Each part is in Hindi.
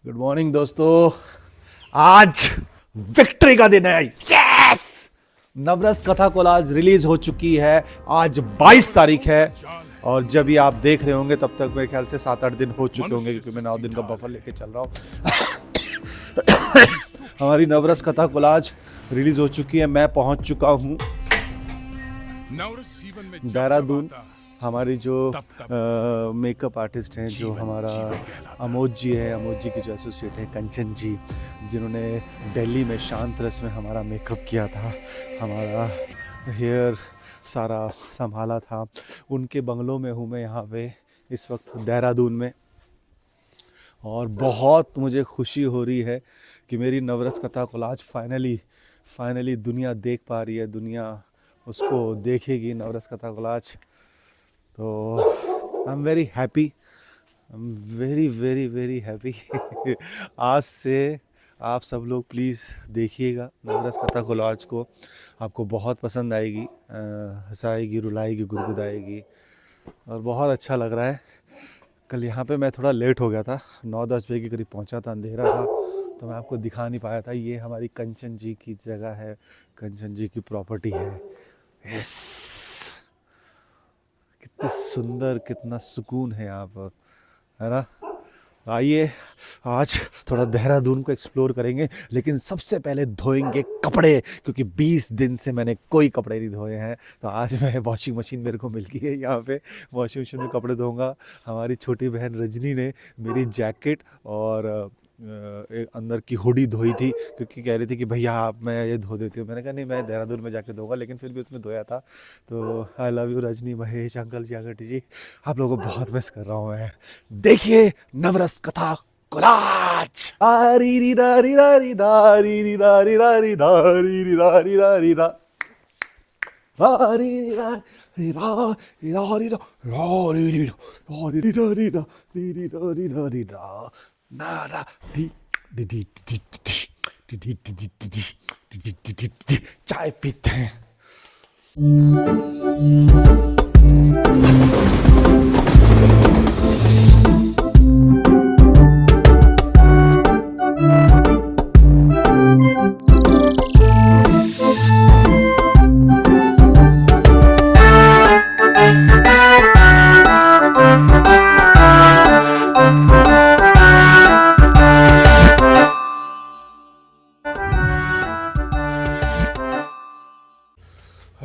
गुड मॉर्निंग दोस्तों। आज विक्ट्री का दिन है। यस, नवरस कथा कोलाज रिलीज हो चुकी है। आज 22 तारीख है और जब ये आप देख रहे होंगे तब तक मेरे ख्याल से 7-8 दिन हो चुके होंगे, क्योंकि मैं 9 दिन का बफर लेके चल रहा हूँ। हमारी नवरस कथा कोलाज रिलीज हो चुकी है। मैं पहुंच चुका हूँ देहरादून। हमारी जो मेकअप आर्टिस्ट हैं, जो हमारा अमोद जी है, अमोद जी की जो एसोसिएट हैं कंचन जी, जिन्होंने दिल्ली में शांत रस में हमारा मेकअप किया था, हमारा हेयर सारा संभाला था, उनके बंगलों में हूँ मैं यहाँ पे इस वक्त देहरादून में। और बहुत मुझे खुशी हो रही है कि मेरी नवरस कथा कोलाज फाइनली दुनिया देख पा रही है, दुनिया उसको देखेगी, नवरस कथा कोलाज। तो I am very happy, I am very very very happy. आज से आप सब लोग प्लीज़ देखिएगा नवरस कथा कोलाज को, आपको बहुत पसंद आएगी, हंसाएगी, रुलाएगी, गुदगुदाएगी और बहुत अच्छा लग रहा है। कल यहाँ पे मैं थोड़ा लेट हो गया था, 9-10 बजे के करीब पहुँचा था, अंधेरा था तो मैं आपको दिखा नहीं पाया था। ये हमारी कंचन जी की जगह है, कंचन जी की प्रॉपर्टी है। यस, कितनी सुंदर, कितना सुकून है यहाँ पर, है ना। आइए आज थोड़ा देहरादून को एक्सप्लोर करेंगे, लेकिन सबसे पहले धोएंगे कपड़े, क्योंकि 20 दिन से मैंने कोई कपड़े नहीं धोए हैं। तो आज मैं वॉशिंग मशीन मेरे को मिल गई है, यहाँ पे वॉशिंग मशीन में कपड़े धोऊंगा। हमारी छोटी बहन रजनी ने मेरी जैकेट और एक अंदर की हुडी धोई थी, क्योंकि कह रही थी कि भैया आप, मैं ये धो देती हूँ। मैंने कहा नहीं, मैं देहरादून में जाके धोऊंगा, लेकिन फिर भी उसने धोया था। तो I love you Rajni, Mahesh, uncle ji, aunty ji, आप लोगों को बहुत मिस कर रहा हूँ मैं। देखिए नवरस कथा कोलाज। आरी री दारी दारी दारी री दारी दारी दारी री दारी दारी दा आरी री दारी दारी दारी दा रारी री दारी दारी दा री दारी दारी दा ना ना D D D D D D D D D D D D D. चाय पीते हैं।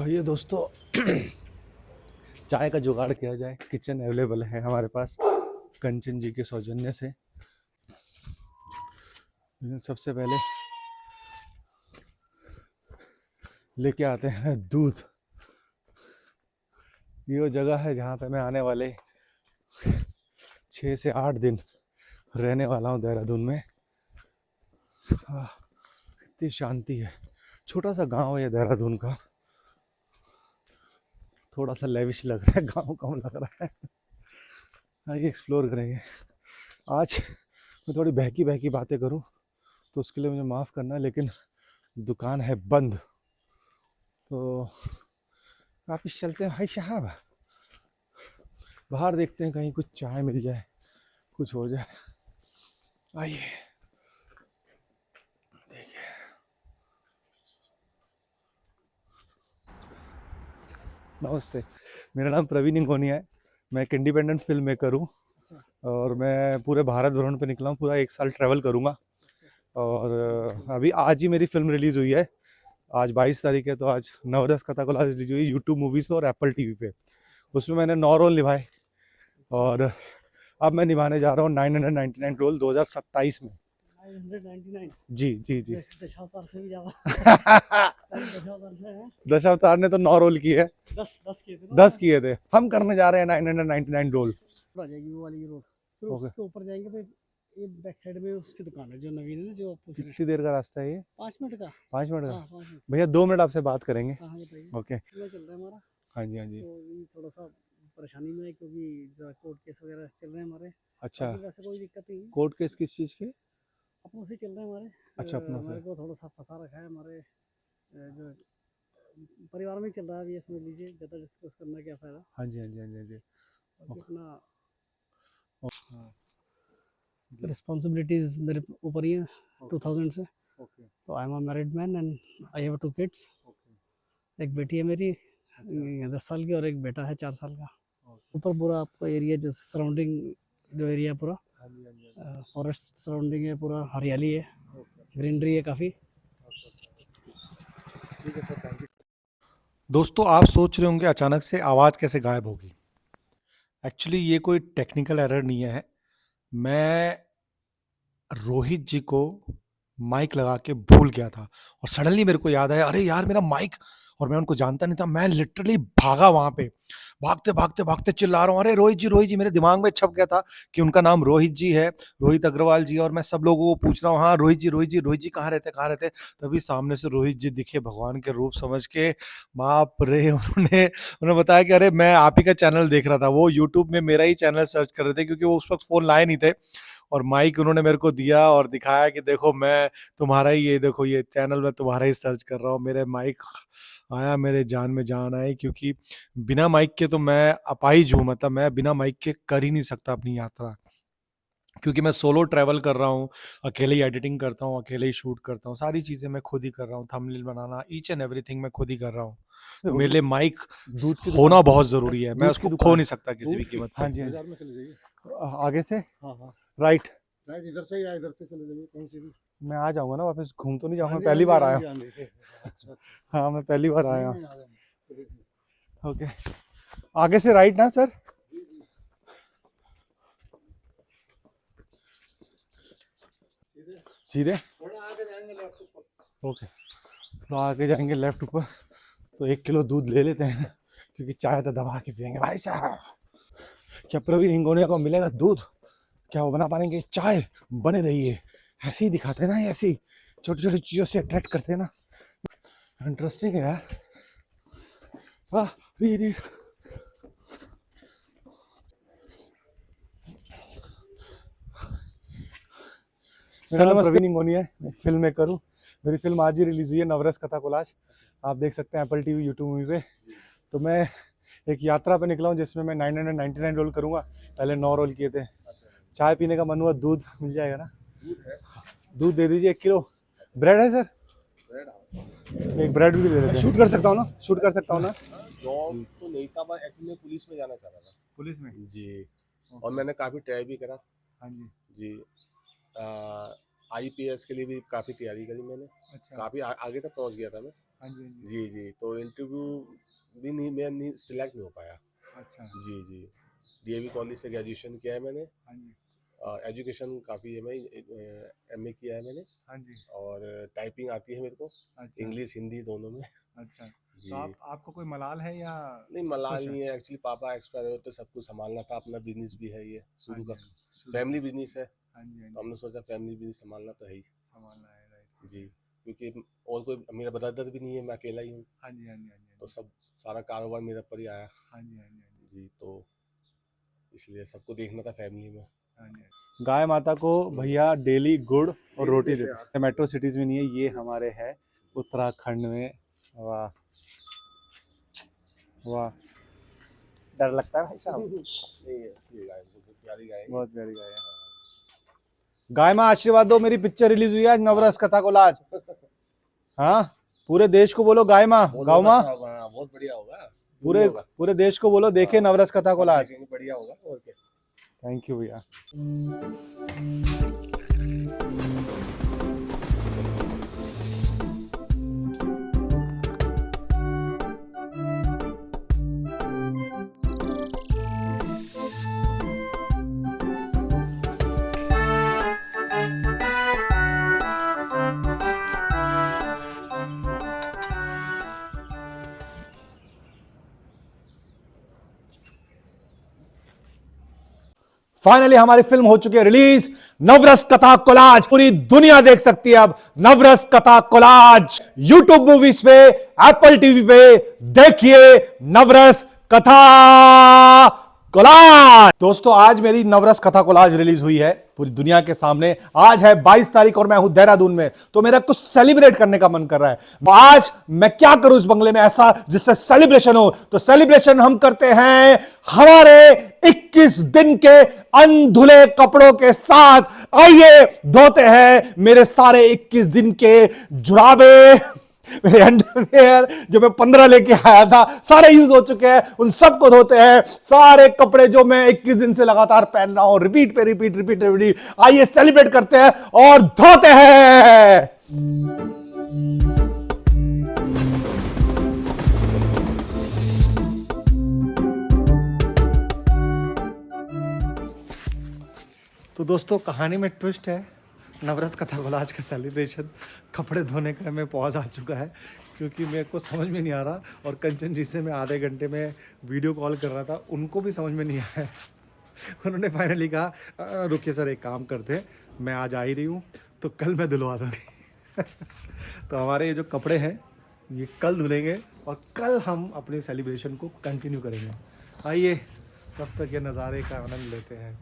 ये दोस्तों चाय का जुगाड़ किया जाए, किचन अवेलेबल है हमारे पास कंचन जी के सौजन्य से। सबसे पहले लेके आते हैं दूध। ये वो जगह है जहाँ पे मैं आने वाले 6 से 8 दिन रहने वाला हूँ देहरादून में। कितनी शांति है, छोटा सा गांव है देहरादून का, थोड़ा सा लेविश लग रहा है, गांव कम लग रहा है। आइए एक्सप्लोर करेंगे। आज मैं थोड़ी बहकी बहकी बातें करूं तो उसके लिए मुझे माफ़ करना, लेकिन दुकान है बंद, तो वापिस चलते हैं भाई साहब। बाहर देखते हैं कहीं कुछ चाय मिल जाए, कुछ हो जाए। आइए देखिए, नमस्ते, मेरा नाम प्रवीण इंगोनिया है। मैं एक इंडिपेंडेंट फिल्म मेकर हूँ और मैं पूरे भारत भ्रमण पे निकला हूँ, पूरा 1 साल ट्रैवल करूँगा। और अभी आज ही मेरी फिल्म रिलीज़ हुई है, आज 22 तारीख है, तो आज नवरस कथा कोलाज रिलीज हुई यूट्यूब मूवीज़ पे और एप्पल टीवी पे। उसमें मैंने 9 रोल निभाए और अब मैं निभाने जा रहा हूँ 999 रोल 2027 में। 999 जी जी जी। दशावतार से भी ज्यादा। दशावतार से है। दशावतार ने तो 9 रोल किए, 10 किए थे ना। 10 किए थे। हम करने जा रहे हैं 999 रोल। आ जाएगी वो वाली रोड, फिर ओके, उसके ऊपर जाएंगे तो ये बैक साइड में उसकी दुकान है जो नवीन है, जो आप पूछ रहे हैं। कितनी देर का रास्ता है ये? 5 मिनट का। 5 मिनट हाँ का? 5 मिनट। भैया 2 मिनट आपसे बात करेंगे। हाँ हाँ बताइए। ओके, चल रहा है हमारा। हाँ जी हाँ जी। तो ये थोड़ा सा परेशानी में है, क्योंकि जरा कोर्ट केस वगैरह चल रहे हैं हमारे। अच्छा, बाकी वैसे कोई दिक्कत नहीं है। कोर्ट केस किस चीज़ के? अपनों से चल रहे हैं हमारे। अच्छा, अपनों से। हमारे को थोड़ा सा फंसा रखा है हमारे जो परिवार में ही चल रहा है। अभी ये समझ लीजिए, ज़्यादा डिस्कस करना क्या फ़ायदा। हाँ जी हाँ जी हाँ जी हाँ जी। बाकी अपना हाँ। रिस्पॉन्सिबिलिटीज मेरे ऊपर ही है Okay. 2000 से। ओके तो I am a married man and I have 2 kids. Okay एक बेटी है मेरी अच्छा 10 साल की और एक बेटा है 4 साल का। ओके ऊपर पूरा आपका एरिया जो सराउंडिंग जो एरिया पूरा हाँ जी हाँ जी हाँ जी फॉरेस्ट सराउंडिंग है, पूरा हरियाली है, ओके ग्रीनरी है काफ़ी। ठीक है सर थैंक यू। दोस्तों आप सोच रहे होंगे अचानक से आवाज़ कैसे गायब होगी। एक्चुअली ये कोई टेक्निकल एरर नहीं है। मैं रोहित जी को माइक लगा के भूल गया था और सडनली मेरे को याद आया अरे यार मेरा माइक, और मैं उनको जानता नहीं था। मैं लिटरली भागा वहां पे, भागते भागते भागते चिल्ला रहा हूँ अरे रोहित जी। मेरे दिमाग में छप गया था कि उनका नाम रोहित जी है, रोहित अग्रवाल जी, और मैं सब लोगों को पूछ रहा हूँ हाँ रोहित जी कहाँ रहते। तभी सामने से रोहित जी दिखे भगवान के रूप समझ के। बाप रे, उन्होंने बताया कि अरे मैं आप ही का चैनल देख रहा था। वो यूट्यूब में मेरा ही चैनल सर्च कर रहे थे क्योंकि वो उस वक्त फ़ोन लाए नहीं थे, और माइक उन्होंने मेरे को दिया और दिखाया कि देखो मैं तुम्हारा ही, ये देखो ये चैनल मैं तुम्हारा ही सर्च कर रहा हूँ। मेरे माइक आया, मेरे जान में जान आई, क्योंकि बिना माइक के तो मैं अपाहिज हूँ। मतलब मैं बिना माइक के कर ही नहीं सकता अपनी यात्रा, क्योंकि मैं सोलो ट्रैवल कर रहा हूँ, अकेले ही एडिटिंग करता हूँ, अकेले ही शूट करता हूँ, सारी चीज़ें मैं खुद ही कर रहा हूँ, thumbnail banana, each and everything मैं खुद ही कर रहा हूँ। तो मेरे लिए माइक दूध की होना दुकान, बहुत ज़रूरी है। मैं दूध की उसको खो दुकान, नहीं सकता किसी भी दूध की, कीमत हाँ पे। जी हाँ जी। बाजार में चले जाइए। आगे से हाँ हाँ राइट, राइट, इधर से या इधर से चले जाइए कहीं से भी। मैं आ जाऊंगा ना वापस, घूम तो नहीं जाऊंगा, हाँ जी, पहली हाँ बार जी, आया हाँ हूँ। जी, हाँ जी। अच्छा हाँ मैं पहली बार आया हूँ। नहीं, आ जाएंगे। ओके, आगे से राइट ना सर? सीधे थोड़ा आगे जाएंगे लेफ्ट ऊपर। ओके, तो आगे जाएंगे लेफ्ट ऊपर। तो 1 किलो दूध ले लेते हैं क्योंकि चाय तो दबा के पियेंगे भाई साहब। क्या प्रवीण हिंगोनिया को मिलेगा दूध? क्या वो बना पाएंगे चाय? बने रहिए, ऐसे ही दिखाते हैं ना, ऐसी छोटी छोटी चीज़ों से अट्रैक्ट करते हैं ना। इंटरेस्टिंग है यार। वाह, रीड मेरा नाम प्रवीण हिंगोनिया है, मैं फिल्म मेकर हूँ। मेरी फिल्म आज ही रिलीज हुई है, नवरस कथा कोलाज। आप देख सकते हैं एप्पल टीवी, यूट्यूब मूवी पे। तो मैं एक यात्रा पे निकला हूँ जिसमें मैं 999 रोल करूँगा। पहले 9 रोल किए थे। चाय पीने का मन हुआ, दूध मिल जाएगा ना? दूध दे दीजिए 1 किलो। ब्रेड है सर? एक ब्रेड भी ले लेते हैं। शूट कर सकता हूँ ना? शूट कर सकता हूँ ना? जॉब तो नहीं था, पर एक्चुअली में पुलिस में जाना चाह रहा था। पुलिस में? जी, और मैंने काफ़ी ट्राई भी करा। हाँ जी। जी, IPS के लिए भी काफ़ी तैयारी करी मैंने। अच्छा। काफ़ी आगे तक पहुंच गया था मैं। हाँ जी हाँ जी। जी जी, तो इंटरव्यू भी नहीं, मैं नहीं सिलेक्ट नहीं हो पाया। अच्छा। जी जी, DAV कॉलेज से ग्रेजुएशन किया है मैंने। हाँ जी एजुकेशन काफ़ी है, मैं MA किया है मैंने, हाँ जी। और टाइपिंग आती है मेरे को, अच्छा इंग्लिश हिंदी दोनों में। अच्छा। जी, तो आपको कोई मलाल है या? नहीं मलाल खुश है? नहीं है, एक्चुअली पापा एक्सपायर हुए तो सब कुछ संभालना था, अपना बिजनेस भी है, ये हाँ शुरू जी, का हाँ जी। फैमिली बिजनेस है। हाँ जी हाँ तो जी। हमने सोचा फैमिली बिजनेस संभालना तो है ही। संभालना है, राइट। जी, क्योंकि और कोई मेरा ब्रदर भी नहीं है, मैं अकेला ही हूँ। हाँ जी हाँ जी हाँ जी। तो सब सारा कारोबार मेरे पर ही आया। हाँ जी हाँ जी हाँ जी। जी, तो इसलिए सबको देखना था फैमिली में। हाँ जी। गाय माता को भैया डेली गुड़ और रोटी देते हैं। मेट्रो सिटीज में नहीं है, ये हमारे है उत्तराखंड में। वाह वाह, डर लगता है भाई साहब। नहीं है, अच्छी गाय, बहुत प्यारी गाय है। बहुत प्यारी गाय है। गाय माँ आशीर्वाद दो, मेरी पिक्चर रिलीज हुई है आज, नवरस कथा कोलाज। हाँ, पूरे देश को बोलो गाय माँ, गाँव माँ, बहुत बढ़िया होगा। पूरे देश को बोलो देखे नवरस कथा कोलाज। बढ़िया होगा, और क्या। थैंक यू भैया। फाइनली हमारी फिल्म हो चुकी है रिलीज, नवरस कथा कोलाज। पूरी दुनिया देख सकती है अब नवरस कथा कोलाज। यूट्यूब मूवीज पे, एप्पल टीवी पे देखिए नवरस कथा कोलाज। दोस्तों आज मेरी नवरस कथा कोलाज रिलीज हुई है। पूरी दुनिया के सामने। आज है 22 तारीख और मैं हूं देहरादून में, तो मेरा कुछ सेलिब्रेट करने का मन कर रहा है। आज मैं क्या करूं इस बंगले में ऐसा जिससे सेलिब्रेशन हो? तो सेलिब्रेशन हम करते हैं हमारे 21 दिन के अनधुले कपड़ों के साथ। आइए धोते हैं मेरे सारे 21 दिन के जुराबे, मेरे अंडरवेयर जो मैं 15 लेके आया था, सारे यूज हो चुके हैं, उन सबको धोते हैं। सारे कपड़े जो मैं 21 दिन से लगातार पहन रहा हूं, रिपीट पे रिपीट रिपीट रिपीट। आइए सेलिब्रेट करते हैं और धोते हैं। तो दोस्तों कहानी में ट्विस्ट है। नवरस कथा कोलाज का सेलिब्रेशन कपड़े धोने का में पॉज आ चुका है, क्योंकि मेरे को समझ में नहीं आ रहा। और कंचन जी से मैं आधे घंटे में वीडियो कॉल कर रहा था, उनको भी समझ में नहीं आया। उन्होंने फाइनली कहा रुकिए सर एक काम करते हैं, मैं आज आ ही रही हूँ तो कल मैं धुलवा दूँगी। तो हमारे ये जो कपड़े हैं ये कल धुलेंगे और कल हम अपनी सेलिब्रेशन को कंटिन्यू करेंगे। आइए तब तक ये नज़ारे का आनंद लेते हैं।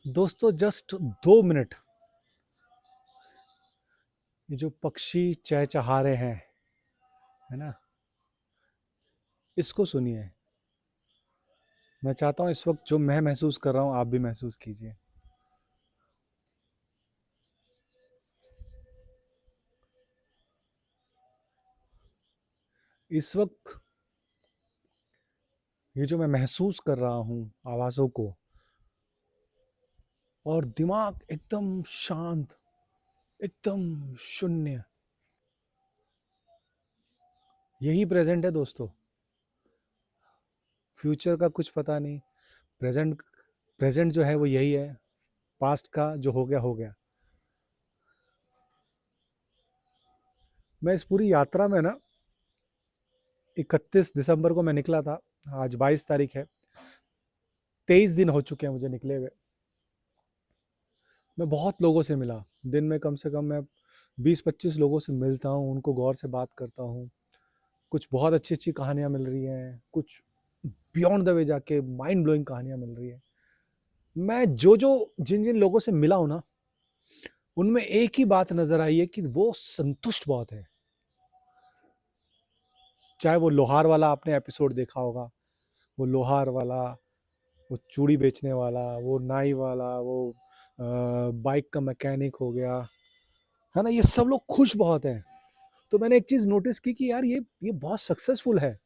दोस्तों जस्ट 2 मिनट, ये जो पक्षी चहचहा रहे हैं है ना, इसको सुनिए। मैं चाहता हूं इस वक्त जो मैं महसूस कर रहा हूं आप भी महसूस कीजिए। इस वक्त ये जो मैं महसूस कर रहा हूं आवाज़ों को, और दिमाग एकदम शांत, एकदम शून्य, यही प्रेजेंट है दोस्तों। फ्यूचर का कुछ पता नहीं, प्रेजेंट जो है वो यही है, पास्ट का जो हो गया हो गया। मैं इस पूरी यात्रा में ना 31 दिसंबर को मैं निकला था, आज 22 तारीख है, 23 दिन हो चुके हैं मुझे निकले हुए। मैं बहुत लोगों से मिला, दिन में कम से कम मैं 20-25 लोगों से मिलता हूँ, उनको गौर से बात करता हूँ। कुछ बहुत अच्छी अच्छी कहानियाँ मिल रही हैं, कुछ बियॉन्ड द वे जाके माइंड ब्लोइंग कहानियाँ मिल रही है। मैं जिन जिन लोगों से मिला हूँ ना, उनमें एक ही बात नजर आई है कि वो संतुष्ट बहुत है। चाहे वो लोहार वाला आपने एपिसोड देखा होगा, वो लोहार वाला, वो चूड़ी बेचने वाला, वो नाई वाला, वो बाइक का मैकेनिक हो गया, है ना, ये सब लोग खुश बहुत हैं। तो मैंने एक चीज़ नोटिस की कि यार ये बहुत सक्सेसफुल है।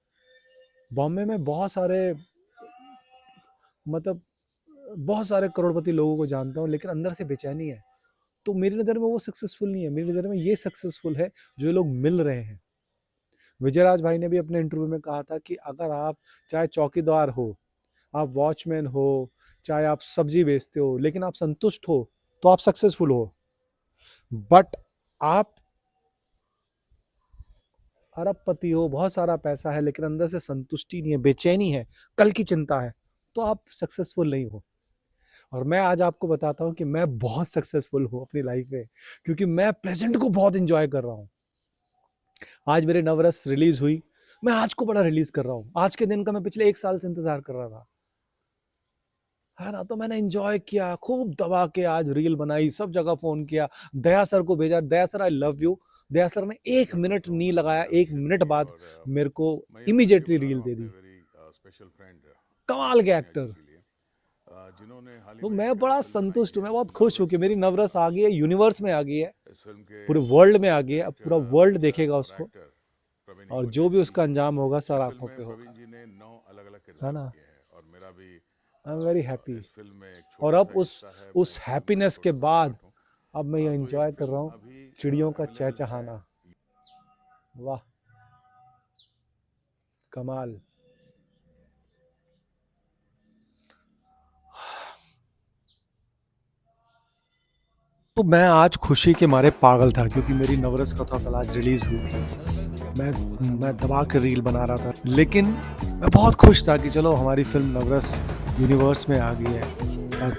बॉम्बे में बहुत सारे, मतलब बहुत सारे करोड़पति लोगों को जानता हूँ, लेकिन अंदर से बेचैनी है। तो मेरी नज़र में वो सक्सेसफुल नहीं है, मेरी नज़र में ये सक्सेसफुल है जो लोग मिल रहे हैं। विजयराज भाई ने भी अपने इंटरव्यू में कहा था कि अगर आप चाहे चौकीदार हो, आप वॉचमैन हो, चाहे आप सब्जी बेचते हो, लेकिन आप संतुष्ट हो तो आप सक्सेसफुल हो। बट आप अरबपति हो, बहुत सारा पैसा है, लेकिन अंदर से संतुष्टि नहीं है, बेचैनी है, कल की चिंता है, तो आप सक्सेसफुल नहीं हो। और मैं आज आपको बताता हूं कि मैं बहुत सक्सेसफुल हूं अपनी लाइफ में, क्योंकि मैं प्रेजेंट को बहुत एंजॉय कर रहा हूं। आज मेरे नवरस रिलीज हुई, मैं आज को बड़ा रिलीज कर रहा हूं। आज के दिन का मैं पिछले 1 साल से इंतजार कर रहा था, है ना। तो मैंने एंजॉय किया, खूब दबा के आज रील बनाई, सब जगह फोन किया, दया सर को भेजा, Daya sir I love you. Daya sir ने 1 मिनट नहीं लगाया, 1 मिनट बाद मेरे को इमीडिएटली रील दे दी। कमाल के एक्टर। तो मैं बड़ा संतुष्ट हूँ, मैं बहुत खुश हूँ कि मेरी नवरस आ गई है, यूनिवर्स में आ गई है, पूरे वर्ल्ड में आ गई है। अब पूरा वर्ल्ड देखेगा उसको, और जो भी उसका अंजाम होगा सर आंखों पे होगा, है ना। I am very happy. और अब उस हैप्पीनेस के बाद अब मैं ये एंजॉय कर रहा हूँ चिड़ियों का चहचहाना। वाह कमाल। तो मैं आज खुशी के मारे पागल था, क्योंकि मेरी नवरस कथा कल आज रिलीज हुई थी। मैं दबा कर रील बना रहा था, लेकिन मैं बहुत खुश था कि चलो हमारी फिल्म नवरस यूनिवर्स में आ गई है। अब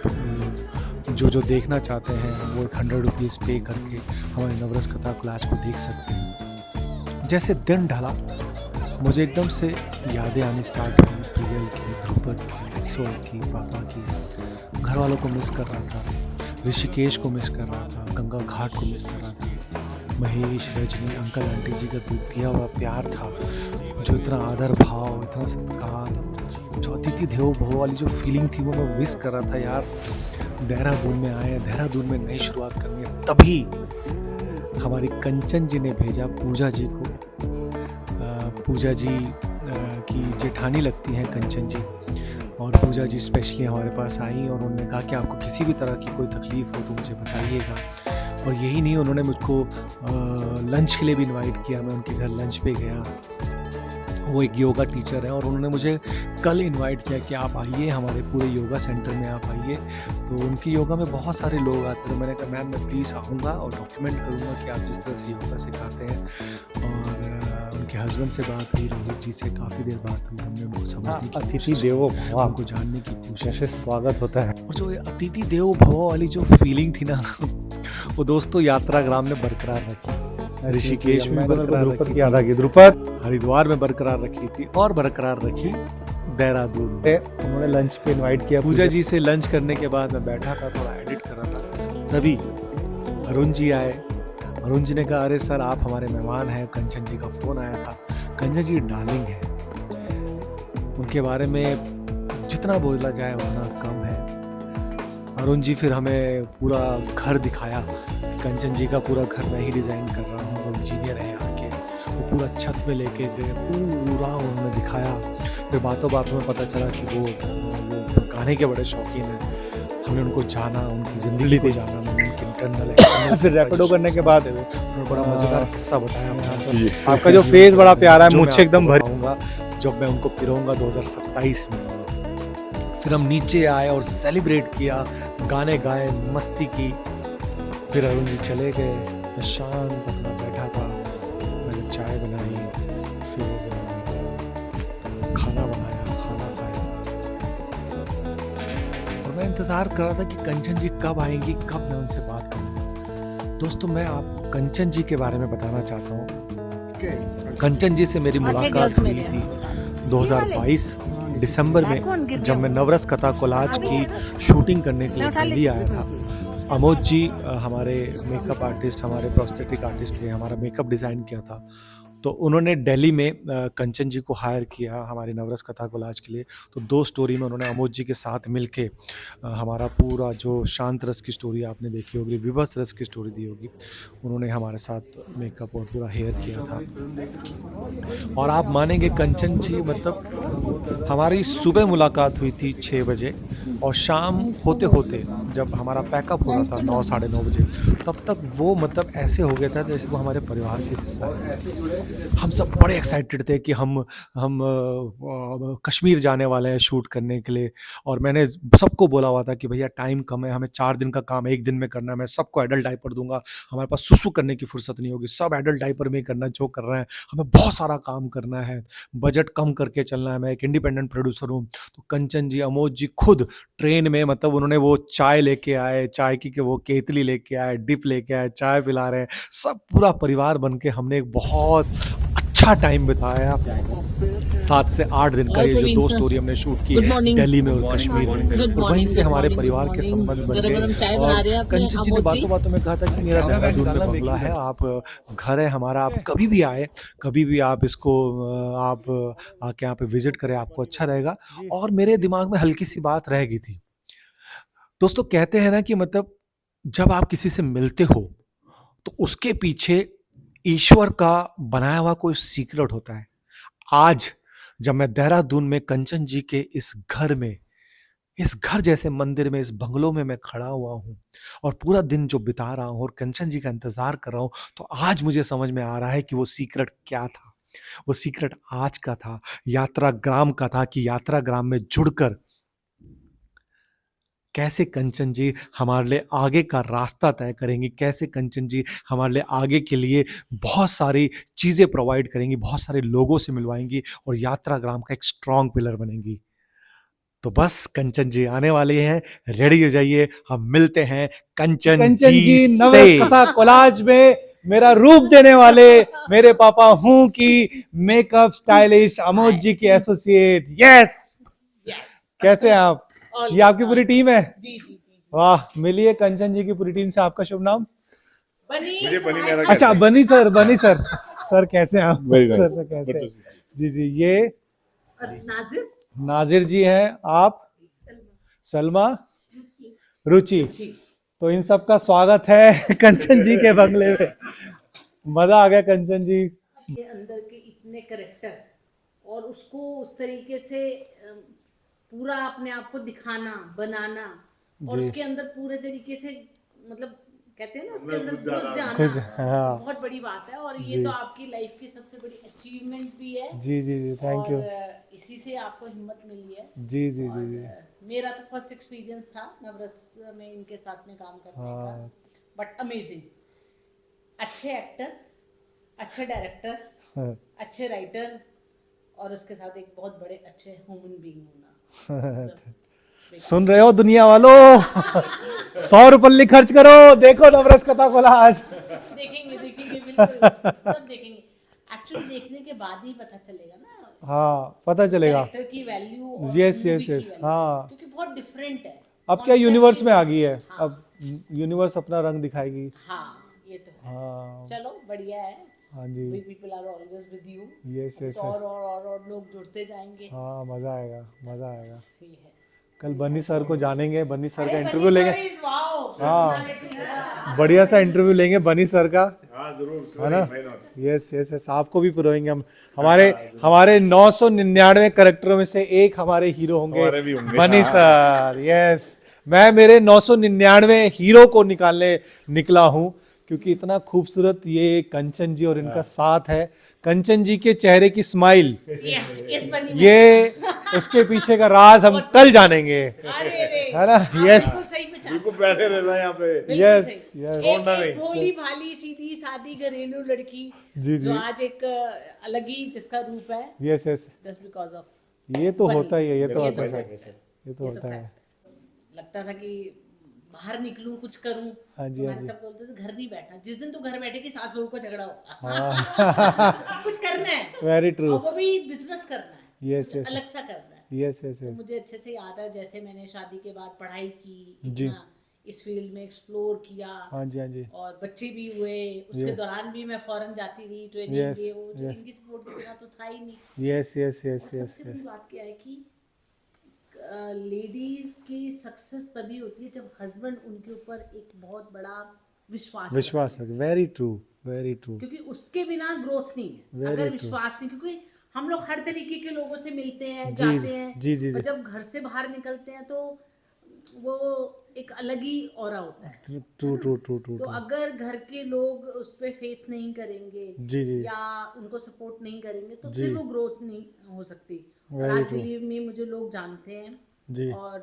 जो देखना चाहते हैं वो 100 रुपीज़ पे करके हमारी नवरस कथा कोलाज को देख सकते हैं। जैसे दिन ढला मुझे एकदम से यादें आनी स्टार्ट हुई प्रियल की, ध्रुपद की, सोल की, पापा की, घर वालों को मिस कर रहा था, ऋषिकेश को मिस कर रहा था, गंगा घाट को मिस कर रहा था, महेश, रजनी, अंकल आंटी जी का दिया हुआ प्यार था, जो इतना आदर भाव, इतना सत्कार, जो अतिथि देवो भव वाली जो फीलिंग थी वो मैं मिस कर रहा था यार। देहरादून में आए, देहरादून में नई शुरुआत करनी है, तभी हमारी कंचन जी ने भेजा पूजा जी को। पूजा जी की जेठानी लगती हैं कंचन जी, और पूजा जी स्पेशली हमारे पास आई और उन्होंने कहा कि आपको किसी भी तरह की कोई तकलीफ़ हो तो मुझे बताइएगा। और यही नहीं, उन्होंने मुझको लंच के लिए भी इनवाइट किया। मैं उनके घर लंच पे गया। वो एक योगा टीचर है और उन्होंने मुझे कल इनवाइट किया कि आप आइए हमारे पूरे योगा सेंटर में, आप आइए। तो उनकी योगा में बहुत सारे लोग आते हैं, तो मैंने कहा मैम मैं प्लीज़ आऊँगा और डॉक्यूमेंट करूँगा कि आप जिस तरह से योगा सिखाते हैं। और उनके हस्बैंड से बात हुई, रोहित जी से काफ़ी देर बात हुई, हमने उनको समझने की अतिथि देवो भव, उनको जानने की कोशिश। कैसे स्वागत होता है। और जो ये अतिथि देवो भव वाली जो फीलिंग थी ना वो दोस्तों यात्राग्राम में बरकरार रखी, ऋषिकेश में बरकरार ध्रुपद की रखी, याद ध्रुपद हरिद्वार में बरकरार रखी थी और बरकरार रखी देहरादून में। उन्होंने लंच पे इनवाइट किया। पूजा जी से लंच करने के बाद मैं बैठा था, थोड़ा एडिट कर रहा था, तभी अरुण जी आए। अरुण जी ने कहा अरे सर आप हमारे मेहमान हैं, कंचन जी का फ़ोन आया था। कंचन जी डार्लिंग है, उनके बारे में जितना बोला जाए उतना कम है। अरुण जी फिर हमें पूरा घर दिखाया, कंचन जी का पूरा घर मैं ही डिज़ाइन कर रहा हूँ, वो इंजीनियर है यहाँ के। वो पूरा छत पे लेके गए, पूरा उन्होंने दिखाया। फिर बातों बातों में पता चला कि वो गाने के बड़े शौकीन हैं। हमने उनको जाना, उनकी ज़िंदगी को जाना, मैंने उनकी इंटरनल फिर रैपिडो करने के बाद उन्होंने बड़ा मज़ेदार किस्सा बताया। मैं आपका जो फेस बड़ा प्यारा है, मुझसे एकदम भर आऊँगा जब मैं उनको पिरोऊंगा 2027 में। फिर हम नीचे आए और सेलिब्रेट किया, गाने गाए, मस्ती की। फिर अरुण जी चले गए, मैं शांत अपना बैठा था। मैंने चाय बनाई, फिर खाना बनाया, खाना खाया और मैं इंतज़ार कर रहा था कि कंचन जी कब आएंगी, कब मैं उनसे बात करूँगा। दोस्तों मैं आपको कंचन जी के बारे में बताना चाहता हूँ। कंचन जी से मेरी मुलाकात हुई थी 2022 दिसंबर में, जब मैं नवरस कथा कोलाज की शूटिंग करने के लिए दिल्ली आया था। अमोद जी हमारे मेकअप आर्टिस्ट, हमारे प्रोस्थेटिक आर्टिस्ट थे, हमारा मेकअप डिज़ाइन किया था। तो उन्होंने दिल्ली में कंचन जी को हायर किया हमारी नवरस कथा कोलाज के लिए। तो 2 स्टोरी में उन्होंने अमोद जी के साथ मिलके हमारा पूरा जो शांत रस की स्टोरी आपने देखी होगी, विभत्स रस की स्टोरी दी होगी, उन्होंने हमारे साथ मेकअप और पूरा हेयर किया था। और आप मानेंगे कंचन जी मतलब हमारी सुबह मुलाकात हुई थी 6 बजे और शाम होते होते जब हमारा पैकअप हो रहा था 9 साढ़े 9 बजे, तब तक वो मतलब ऐसे हो गया था जैसे वो हमारे परिवार के हिस्सा है। हम सब बड़े एक्साइटेड थे कि हम कश्मीर जाने वाले हैं शूट करने के लिए। और मैंने सबको बोला हुआ था कि भैया टाइम कम है, हमें 4 दिन का काम 1 दिन में करना है। मैं सबको एडल्ट डायपर दूंगा, हमारे पास सुसु करने की फुर्सत नहीं होगी, सब एडल्ट डायपर में ही करना जो कर रहे हैं। हमें बहुत सारा काम करना है, बजट कम करके चलना है। मैं एक इंडिपेंडेंट प्रोड्यूसर हूँ। तो कंचन जी, अमोद जी खुद ट्रेन में मतलब उन्होंने वो चाय लेके आए, चाय की वो केतली लेके आए, डिप लेके आए, चाय पिला रहे हैं। सब पूरा परिवार बन के हमने एक बहुत अच्छा टाइम बिताया। 7 से 8 दिन का ये जो 2 स्टोरी हमने शूट की दिल्ली में और कश्मीर में, और वहीं से हमारे परिवार के संबंध बन गए। और कंचन जी ने बातों बातों में कहा था कि मेरा देहरादून में बंगला है, आप घर है हमारा, आप कभी भी आए, कभी भी आप इसको आप आके यहाँ पे विजिट करें, आपको अच्छा रहेगा। और मेरे दिमाग में हल्की सी बात रह गई थी। दोस्तों कहते हैं ना कि मतलब जब आप किसी से मिलते हो तो उसके पीछे ईश्वर का बनाया हुआ कोई सीक्रेट होता है। आज जब मैं देहरादून में कंचन जी के इस घर जैसे मंदिर में, इस बंगलों में मैं खड़ा हुआ हूँ और पूरा दिन जो बिता रहा हूँ और कंचन जी का इंतजार कर रहा हूँ, तो आज मुझे समझ में आ रहा है कि वो सीक्रेट क्या था। वो सीक्रेट आज का था, यात्राग्राम का था, कि यात्राग्राम में जुड़कर कैसे कंचन जी हमारे लिए आगे का रास्ता तय करेंगी, कैसे कंचन जी हमारे लिए आगे के लिए बहुत सारी चीज़ें प्रोवाइड करेंगी, बहुत सारे लोगों से मिलवाएंगी और यात्राग्राम का एक स्ट्रॉन्ग पिलर बनेंगी। तो बस कंचन जी आने वाले हैं, रेडी हो जाइए, हम मिलते हैं कंचन जी नवरस कथा कोलाज में मेरा रूप देने वाले मेरे पापा हूँ की मेकअप स्टाइलिस्ट अमोद जी की एसोसिएट। यस यस कैसे हैं आप? ये आपकी पूरी टीम है? जी जी जी वाह, मिलिए कंचन जी की पूरी टीम से। आपका शुभ नाम? बनी मुझे बनी मेरा अच्छा, बनी सर सर कैसे हैं आप? Very nice. सर कैसे हैं? जी जी, ये और नाजिर नाजिर जी हैं। आप? सलमा, रुचि। तो इन सब का स्वागत है कंचन जी के बंगले में। मजा आ गया कंचन जी। के अंदर के इतने करेक्टर और उसको उस तरीके से पूरा अपने आप को दिखाना बनाना और जी। उसके अंदर पूरे तरीके से मतलब कहते हैं ना उसके अंदर घुस जाना घुस- हाँ। बहुत बड़ी बात है और ये जी। तो आपकी लाइफ की सबसे बड़ी अचीवमेंट भी है। जी जी जी, थैंक और यू। इसी से आपको हिम्मत मिली है। जी जी और, जी जी। मेरा तो फर्स्ट एक्सपीरियंस था नवरस में इनके साथ में काम करने हाँ। का, बट अमेजिंग। अच्छे एक्टर, अच्छे डायरेक्टर, हाँ। अच्छे राइटर और उसके साथ एक बहुत बड़े अच्छे ह्यूमन बीइंग होना। सुन रहे हो दुनिया वालों? 100 रुपये खर्च करो, देखो नवरस कथा खोला आज। देखेंगे बिल्कुल सब देखेंगे। एक्चुअली देखने के बाद ही पता चलेगा ना। हाँ, पता चलेगा। एक्टर की वैल्यू और Yes, movie yes, की yes, value, हाँ। क्योंकि बहुत डिफरेंट है। अब क्या Concept यूनिवर्स ही में आ गई है। हाँ। अब यूनिवर्स अपना रंग दिखाएगी। हाँ ये तो है। हाँ चलो बढ़िया है। हाँ जी। We people are always with you. Yes, yes, yes. और लोग जुड़ते जाएंगे। हाँ, मजा आएगा, मजा आएगा। ये है। कल बन्नी सर को जानेंगे, बन्नी सर का अरे इंटरव्यू बनी लेंगे। sir is wow, हाँ। personality है। बढ़िया सा इंटरव्यू लेंगे बनी सर का, हाँ जरूर, है ना? why not? Yes yes yes, आपको भी पुरोएंगे हम। हमारे 999 करेक्टरों में से एक हमारे हीरो होंगे, हमारे भी होंगे, बनी हाँ। सर। यस, मैं मेरे 999 हीरो को निकालने निकला हूं, क्योंकि इतना खूबसूरत ये कंचन जी और इनका साथ है। कंचन जी के चेहरे की स्माइल, इस बनी में। ये उसके पीछे का राज हम कल जानेंगे, अरे है ना? आप यस बिल्कुल सही पहचाना। बिल्कुल बैठे रहना यहाँ पे। बिल्कुल यस सही। यस। छोड़ना एक नहीं। भोली भाली सीधी सादी घरेलू लड़की जी, जो जी। आज एक अलग ही जिसका रूप है, yes yes, just because of ये तो बनी। होता ही है, ये तो ये होता तो है, fact है। ये तो ये होता है। fact। लगता था कि बाहर निकलूं कुछ करूं, हाँ जी, तो हाँ हमारे जी। सब बोलते थे घर नहीं बैठना। जिस दिन तू घर बैठेगी सास बहू का झगड़ा होगा। हाँ। कुछ करना है वेरी ट्रू। और वो भी बिजनेस करना है, यस कुछ यस अलग सा करना है। यस यस तो यस। मुझे अच्छे से याद है जैसे मैंने शादी के बाद पढ़ाई की, जी। इतना इस फील्ड में एक्सप्लोर किया हाँ जी, हाँ जी। और बच्चे भी हुए। उसके Yes. दौरान भी मैं फॉरेन जाती रही, ट्रेनिंग Yes, ये वो, तो yes. इनकी सपोर्ट के बिना तो था ही नहीं। यस यस यस और यस सबसे बड़ी यस। बात क्या है कि लेडीज की सक्सेस तभी होती है जब हस्बैंड उनके ऊपर एक बहुत बड़ा विश्वास विश्वास रखते है, वेरी ट्रू, वेरी ट्रू। हैं। क्योंकि उसके बिना ग्रोथ नहीं है। Very अगर true. विश्वास नहीं, क्योंकि हम लोग हर तरीके के लोगों से मिलते हैं, जी, जाते हैं, जी, जी, और जी। जब घर से बाहर निकलते हैं तो वो एक अलग ही ऑरा होता है। True true true true. तो अगर घर के लोग उस पर फेथ नहीं करेंगे जी जी या उनको सपोर्ट नहीं करेंगे तो जी। फिर वो ग्रोथ नहीं हो सकती। और Very आज true. बिलीव में मुझे लोग जानते हैं जी और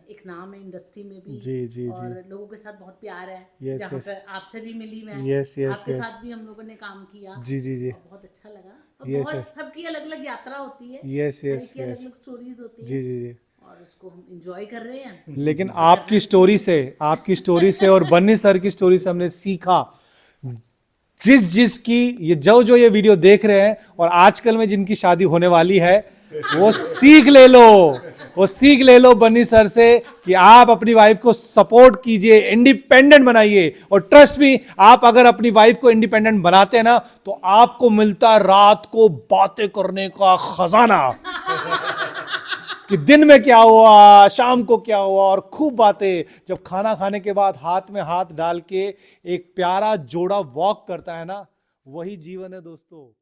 एक नाम है इंडस्ट्री में भी। जी जी और जी। लोगों के साथ बहुत प्यार है। Yes, जहाँ yes. पे आपसे भी मिली मैं, Yes, yes, आपके yes. साथ भी हम लोगों ने काम किया जी जी जी। और बहुत अच्छा लगा। और Yes, बहुत yes. सबकी अलग अलग यात्रा होती है, यस हर यस एक की अलग यस। अलग स्टोरीज होती जी है जी जी। और उसको हम इंजॉय कर रहे हैं। लेकिन आपकी स्टोरी से और बन्नी सर की स्टोरी से हमने सीखा, जिसकी ये वीडियो देख रहे हैं और आजकल में जिनकी शादी होने वाली है, वो सीख ले लो बन्नी सर से कि आप अपनी वाइफ को सपोर्ट कीजिए, इंडिपेंडेंट बनाइए। और ट्रस्ट मी, आप अगर अपनी वाइफ को इंडिपेंडेंट बनाते हैं ना, तो आपको मिलता है रात को बातें करने का खजाना कि दिन में क्या हुआ, शाम को क्या हुआ, और खूब बातें। जब खाना खाने के बाद हाथ में हाथ डाल के एक प्यारा जोड़ा वॉक करता है ना, वही जीवन है दोस्तों।